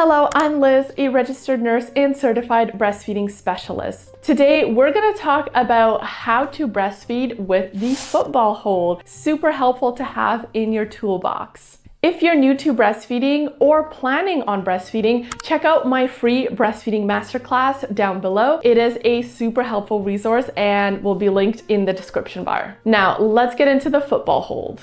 Hello, I'm Liz, a registered nurse and certified breastfeeding specialist. Today, we're going to talk about how to breastfeed with the football hold. Super helpful to have in your toolbox. If you're new to breastfeeding or planning on breastfeeding, check out my free breastfeeding masterclass down below. It is a super helpful resource and will be linked in the description bar. Now, let's get into the football hold.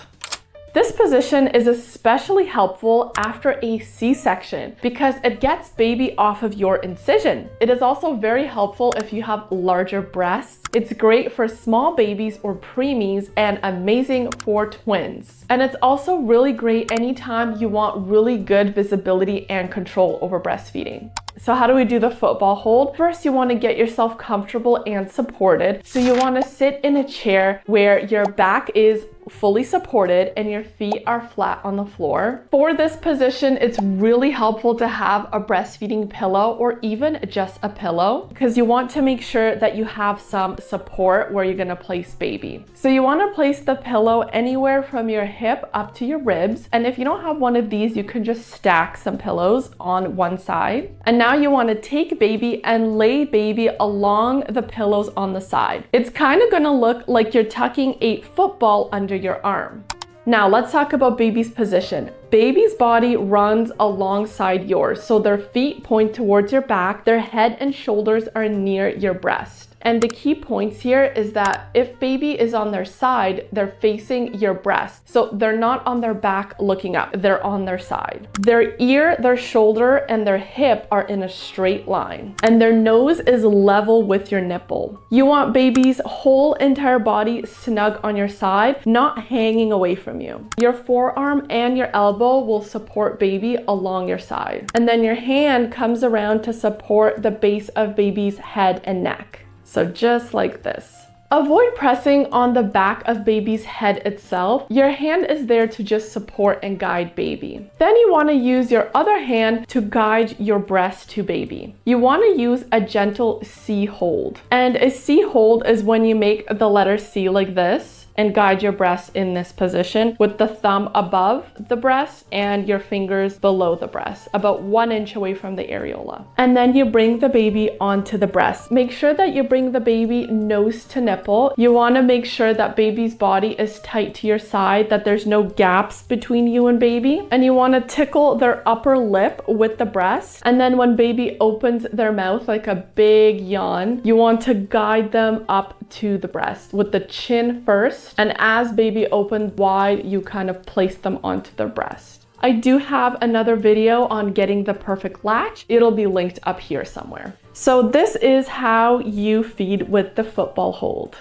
This position is especially helpful after a C-section because it gets baby off of your incision. It is also very helpful if you have larger breasts. It's great for small babies or preemies and amazing for twins. And it's also really great anytime you want really good visibility and control over breastfeeding. So how do we do the football hold? First, you want to get yourself comfortable and supported. So you want to sit in a chair where your back is fully supported and your feet are flat on the floor. For this position, it's really helpful to have a breastfeeding pillow or even just a pillow because you want to make sure that you have some support where you're going to place baby. So you want to place the pillow anywhere from your hip up to your ribs. And if you don't have one of these, you can just stack some pillows on one side. And now you want to take baby and lay baby along the pillows on the side. It's kind of going to look like you're tucking a football under your arm. Now let's talk about baby's position. Baby's body runs alongside yours, so their feet point towards your back, their head and shoulders are near your breast. And the key points here is that if baby is on their side, they're facing your breast. So they're not on their back looking up, they're on their side. Their ear, their shoulder, and their hip are in a straight line. And their nose is level with your nipple. You want baby's whole entire body snug on your side, not hanging away from you. Your forearm and your elbow will support baby along your side. And then your hand comes around to support the base of baby's head and neck. So just like this. Avoid pressing on the back of baby's head itself. Your hand is there to just support and guide baby. Then you want to use your other hand to guide your breast to baby. You want to use a gentle C hold. And a C hold is when you make the letter C like this and guide your breast in this position with the thumb above the breast and your fingers below the breast, about 1 inch away from the areola. And then you bring the baby onto the breast. Make sure that you bring the baby nose to nipple. You wanna make sure that baby's body is tight to your side, that there's no gaps between you and baby. And you wanna tickle their upper lip with the breast. And then when baby opens their mouth like a big yawn, you want to guide them up to the breast with the chin first. And as baby opens wide, you kind of place them onto their breast. I do have another video on getting the perfect latch. It'll be linked up here somewhere. So this is how you feed with the football hold.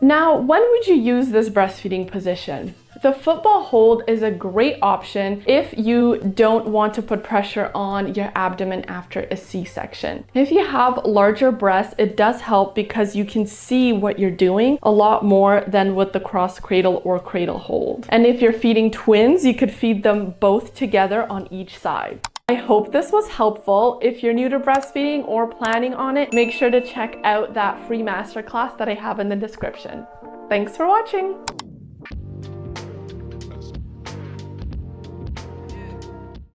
Now, when would you use this breastfeeding position? The football hold is a great option if you don't want to put pressure on your abdomen after a C-section. If you have larger breasts, it does help because you can see what you're doing a lot more than with the cross cradle or cradle hold. And if you're feeding twins, you could feed them both together on each side. I hope this was helpful. If you're new to breastfeeding or planning on it, make sure to check out that free masterclass that I have in the description. Thanks for watching.